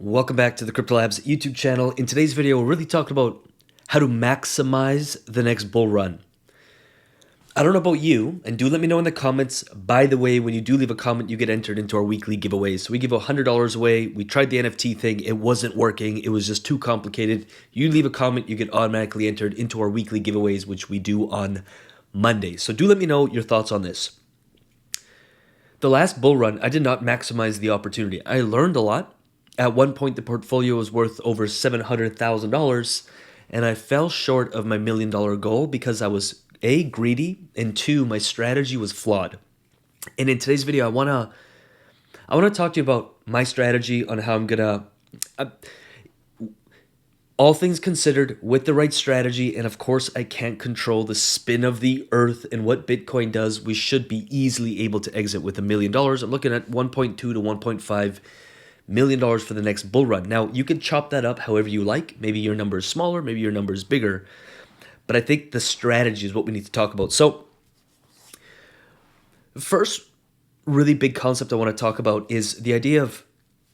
Welcome back to the CryptoLabs YouTube channel. In today's video, we're really talking about how to maximize the next bull run. I don't know about you, and do let me know in the comments. By the way, when you do leave a comment, you get entered into our weekly giveaways. So we give $100 away. We tried the NFT thing. It wasn't working. It was just too complicated. You leave a comment, you get automatically entered into our weekly giveaways, which we do on Monday. So do let me know your thoughts on this. The last bull run, I did not maximize the opportunity. I learned a lot. At one point, the portfolio was worth over $700,000, and I fell short of my $1 million goal because I was A, greedy, and 2, my strategy was flawed. And in today's video, I wanna talk to you about my strategy on how I'm gonna, all things considered, with the right strategy, and of course, I can't control the spin of the earth and what Bitcoin does. We should be easily able to exit with $1 million. I'm looking at 1.2 to 1.5 $1 million for the next bull run. Now, you can chop that up however you like. Maybe your number is smaller, maybe your number is bigger. But I think the strategy is what we need to talk about. So, first really big concept I want to talk about is the idea of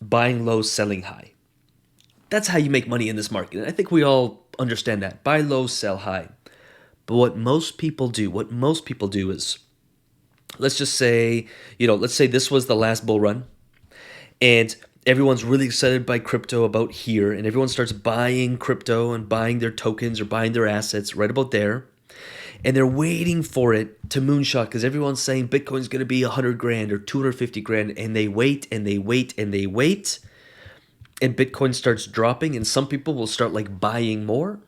buying low, selling high. That's how you make money in this market. And I think we all understand that. Buy low, sell high. But what most people do is, let's just say, let's say this was the last bull run. And everyone's really excited by crypto about here, and everyone starts buying crypto and buying their tokens or buying their assets right about there. And they're waiting for it to moonshot because everyone's saying Bitcoin's going to be 100 grand or 250 grand. And they wait and they wait and they wait. And Bitcoin starts dropping, and some people will start like buying more.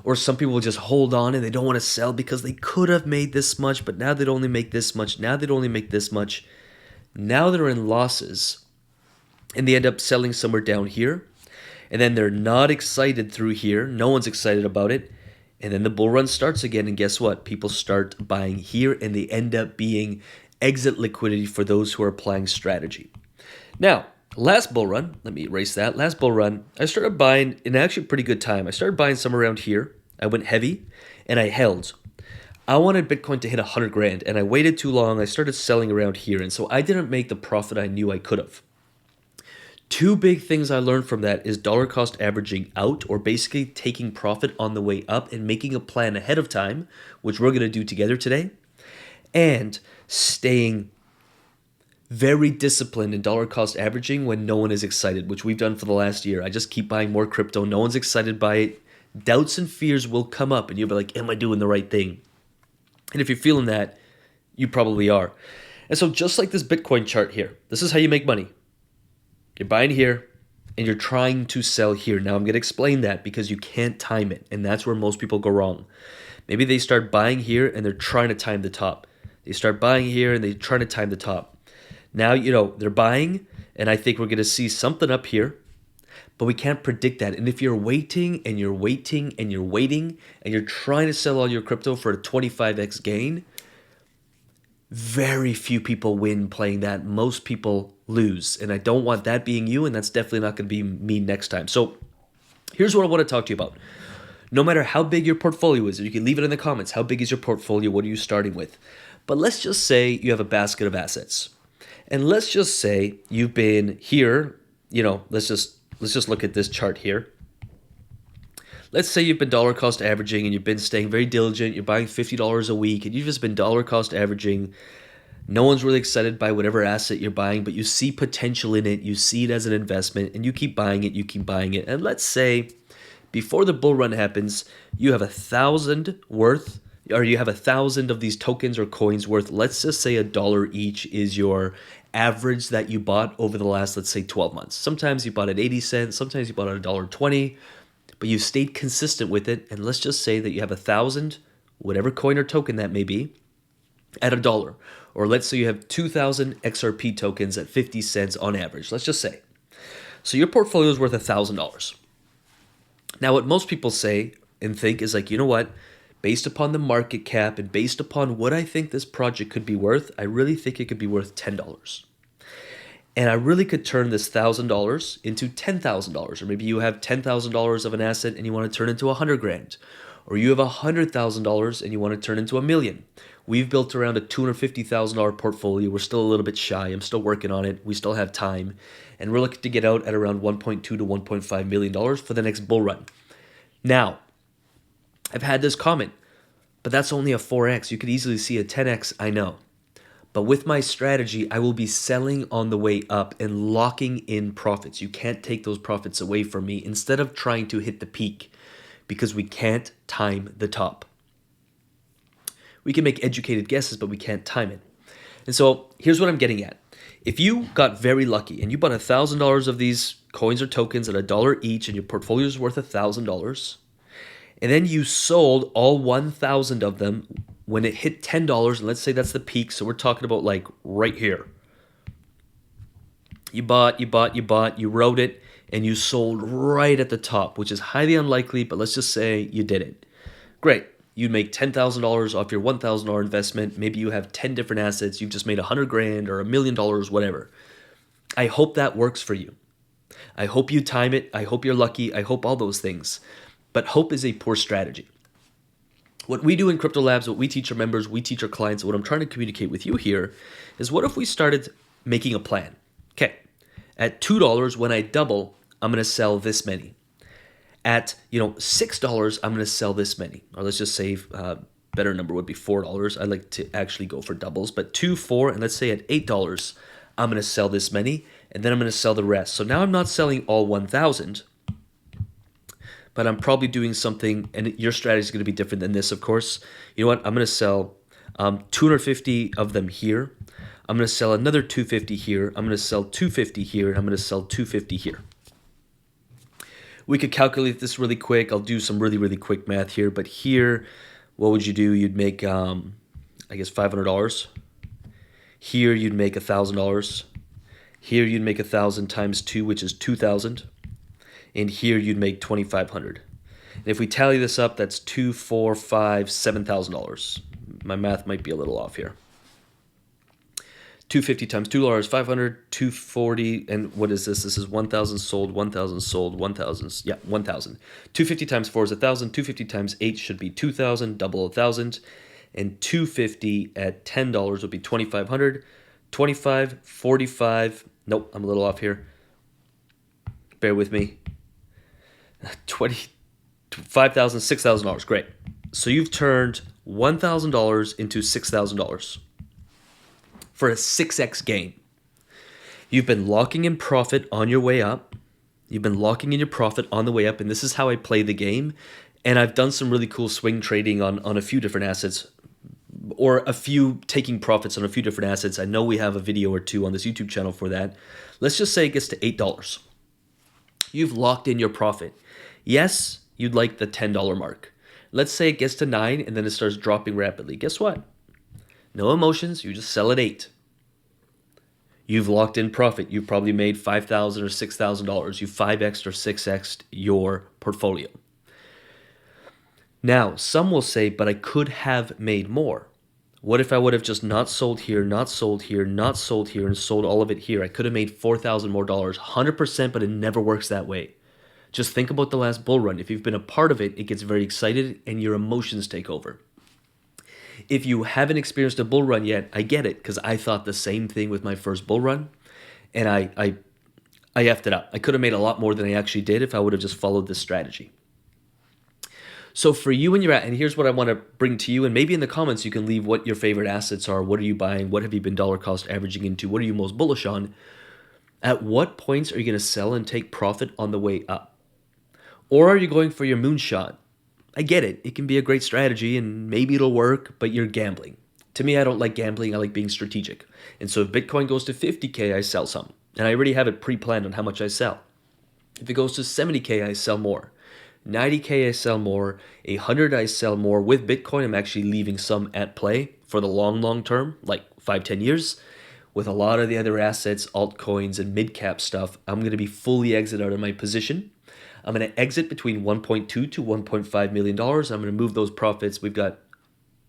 Or some people will just hold on and they don't want to sell because they could have made this much, but now they'd only make this much. Now they'd only make this much. Now they're in losses. And they end up selling somewhere down here. And then they're not excited through here. No one's excited about it. And then the bull run starts again. And guess what? People start buying here, and they end up being exit liquidity for those who are applying strategy. Now, last bull run, let me erase that. Last bull run, I started buying in actually a pretty good time. I started buying somewhere around here. I went heavy and I held. I wanted Bitcoin to hit 100 grand, and I waited too long. I started selling around here. And so I didn't make the profit I knew I could have. Two big things I learned from that is dollar cost averaging out, or basically taking profit on the way up and making a plan ahead of time, which we're going to do together today, and staying very disciplined in dollar cost averaging when no one is excited, which we've done for the last year. I just keep buying more crypto. No one's excited by it. Doubts and fears will come up, and you'll be like, am I doing the right thing? And if you're feeling that, you probably are. And so just like this Bitcoin chart here, this is how you make money. You're buying here, and you're trying to sell here. Now, I'm going to explain that because you can't time it, and that's where most people go wrong. Maybe they start buying here, and they're trying to time the top. They start buying here, and they're trying to time the top. Now, they're buying, and I think we're going to see something up here, but we can't predict that. And if you're waiting, and you're waiting, and you're waiting, and you're trying to sell all your crypto for a 25x gain, very few people win playing that. Most people lose. And I don't want that being you, and that's definitely not going to be me next time. So here's what I want to talk to you about. No matter how big your portfolio is, you can leave it in the comments. How big is your portfolio? What are you starting with? But let's just say you have a basket of assets. And let's just say you've been here, let's just look at this chart here. Let's say you've been dollar cost averaging and you've been staying very diligent. You're buying $50 a week and you've just been dollar cost averaging. No one's really excited by whatever asset you're buying, but you see potential in it. You see it as an investment, and you keep buying it. You keep buying it. And let's say before the bull run happens, you have 1,000 worth, or you have 1,000 of these tokens or coins worth, let's just say $1 each is your average that you bought over the last, let's say 12 months. Sometimes you bought at 80 cents. Sometimes you bought at $1.20. But you stayed consistent with it, and let's just say that you have 1,000, whatever coin or token that may be, at $1. Or let's say you have 2,000 XRP tokens at 50 cents on average, let's just say. So your portfolio is worth $1,000. Now, what most people say and think is like, you know what? Based upon the market cap and based upon what I think this project could be worth, I really think it could be worth $10. And I really could turn this $1,000 into $10,000. Or maybe you have $10,000 of an asset and you want to turn it into 100 grand. Or you have $100,000 and you want to turn into $1 million. We've built around a $250,000 portfolio. We're still a little bit shy. I'm still working on it. We still have time. And we're looking to get out at around $1.2 to $1.5 million for the next bull run. Now, I've had this comment, but that's only a 4x. You could easily see a 10x, I know. But with my strategy, I will be selling on the way up and locking in profits. You can't take those profits away from me instead of trying to hit the peak, because we can't time the top. We can make educated guesses, but we can't time it. And so here's what I'm getting at. If you got very lucky and you bought $1,000 of these coins or tokens at $1 each and your portfolio is worth $1,000, and then you sold all 1,000 of them when it hit $10, and let's say that's the peak, so we're talking about like right here. You bought, you wrote it, and you sold right at the top, which is highly unlikely, but let's just say you did it. Great. You'd make $10,000 off your $1,000 investment. Maybe you have 10 different assets. You've just made $100,000 or $1 million, whatever. I hope that works for you. I hope you time it. I hope you're lucky. I hope all those things. But hope is a poor strategy. What we do in CryptoLabs, what we teach our members, we teach our clients, what I'm trying to communicate with you here is, what if we started making a plan? Okay, at $2, when I double, I'm going to sell this many. At $6, I'm going to sell this many. Or let's just say better number would be $4. I like to actually go for doubles, but 2, 4, and let's say at $8, I'm going to sell this many, and then I'm going to sell the rest. So now I'm not selling all 1,000, but I'm probably doing something, and your strategy is going to be different than this, of course. You know what? I'm going to sell 250 of them here. I'm going to sell another 250 here. I'm going to sell 250 here, and I'm going to sell 250 here. We could calculate this really quick. I'll do some really, really quick math here. But here, what would you do? You'd make, I guess, $500. Here, you'd make $1,000. Here, you'd make 1,000 times 2, which is 2,000. And here, you'd make $2,500. And if we tally this up, that's $2,000, $4,000, $5,000, $7,000. My math might be a little off here. 250 times $2, 500, 240, and what is this? This is 1,000 sold, 1,000 sold, 1,000, yeah, 1,000. 250 times 4 is 1,000, 250 times 8 should be 2,000, double 1,000, and 250 at $10 would be 2,500, 25, 45, nope, I'm a little off here. Bear with me. 20, $5,000, $6,000, great. So you've turned $1,000 into $6,000. For a 6x gain. You've been locking in profit on your way up. You've been locking in your profit on the way up, and this is how I play the game. And I've done some really cool swing trading on a few different assets, or a few taking profits on a few different assets. I know we have a video or two on this YouTube channel for that. Let's just say it gets to $8. You've locked in your profit. Yes, you'd like the $10 mark. Let's say it gets to 9 and then it starts dropping rapidly. Guess what? No emotions, you just sell at 8. You've locked in profit. You've probably made $5,000 or $6,000. You 5x'd or 6x'd your portfolio. Now, some will say, but I could have made more. What if I would have just not sold here, not sold here, not sold here, and sold all of it here? I could have made $4,000 more dollars, 100%, but it never works that way. Just think about the last bull run. If you've been a part of it, it gets very excited and your emotions take over. If you haven't experienced a bull run yet, I get it, because I thought the same thing with my first bull run, and I effed it up. I could have made a lot more than I actually did if I would have just followed this strategy. So for you and and here's what I want to bring to you, and maybe in the comments you can leave what your favorite assets are, what are you buying, what have you been dollar cost averaging into, what are you most bullish on? At what points are you going to sell and take profit on the way up? Or are you going for your moonshot? I get it. It can be a great strategy and maybe it'll work, but you're gambling. To me, I don't like gambling. I like being strategic. And so if Bitcoin goes to 50K, I sell some. And I already have it pre-planned on how much I sell. If it goes to 70K, I sell more. 90K, I sell more. 100, I sell more. With Bitcoin, I'm actually leaving some at play for the long term, like 5-10 years. With a lot of the other assets, altcoins, and mid-cap stuff, I'm going to be fully exit out of my position. I'm going to exit between $1.2 to $1.5 million. I'm going to move those profits. We've got,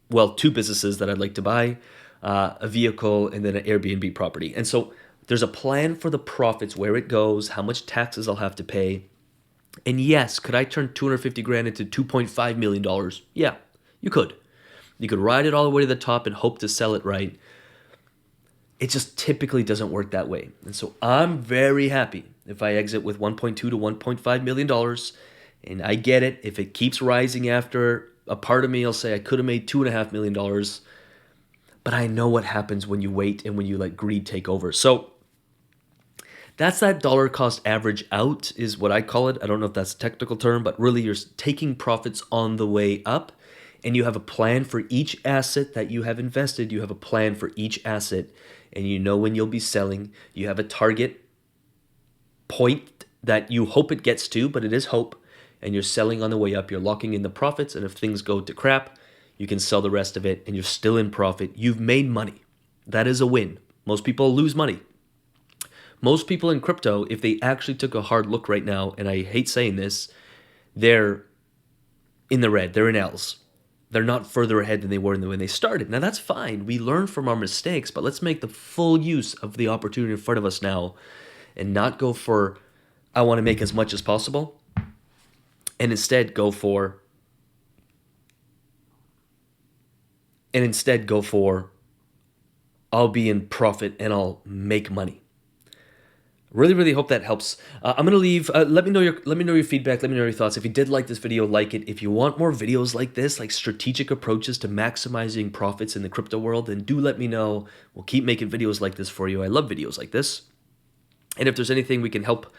well, 2 businesses that I'd like to buy, a vehicle, and then an Airbnb property. And so there's a plan for the profits, where it goes, how much taxes I'll have to pay. And yes, could I turn 250 grand into $2.5 million? Yeah, you could. You could ride it all the way to the top and hope to sell it right. It just typically doesn't work that way. And so I'm very happy if I exit with 1.2 to 1.5 million dollars. And I get it. If it keeps rising after, a part of me will say I could have made $2.5 million. But I know what happens when you wait and when you let greed take over. So that's that dollar cost average out, is what I call it. I don't know if that's a technical term, but really you're taking profits on the way up, and you have a plan for each asset that you have invested. You have a plan for each asset, and you know when you'll be selling. You have a target point that you hope it gets to, but it is hope, and you're selling on the way up. You're locking in the profits, and if things go to crap, you can sell the rest of it, and you're still in profit. You've made money. That is a win. Most people lose money. Most people in crypto, if they actually took a hard look right now, and I hate saying this, they're in the red. They're in L's. They're not further ahead than they were when they started. Now, that's fine. We learn from our mistakes, but let's make the full use of the opportunity in front of us now and not go for, I want to make as much as possible, and instead go for, I'll be in profit and I'll make money. Really, really hope that helps. I'm gonna leave. Let me know your feedback. Let me know your thoughts. If you did like this video, like it. If you want more videos like this, like strategic approaches to maximizing profits in the crypto world, then do let me know. We'll keep making videos like this for you. I love videos like this. And if there's anything we can help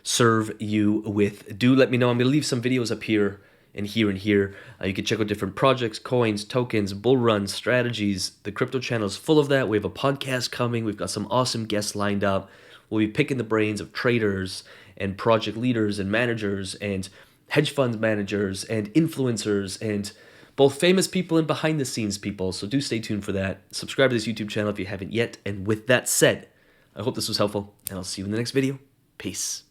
serve you with, do let me know. I'm gonna leave some videos up here and here and here. You can check out different projects, coins, tokens, bull runs, strategies. The crypto channel is full of that. We have a podcast coming. We've got some awesome guests lined up. We'll be picking the brains of traders and project leaders and managers and hedge fund managers and influencers and both famous people and behind the scenes people. So do stay tuned for that. Subscribe to this YouTube channel if you haven't yet. And with that said, I hope this was helpful, and I'll see you in the next video. Peace.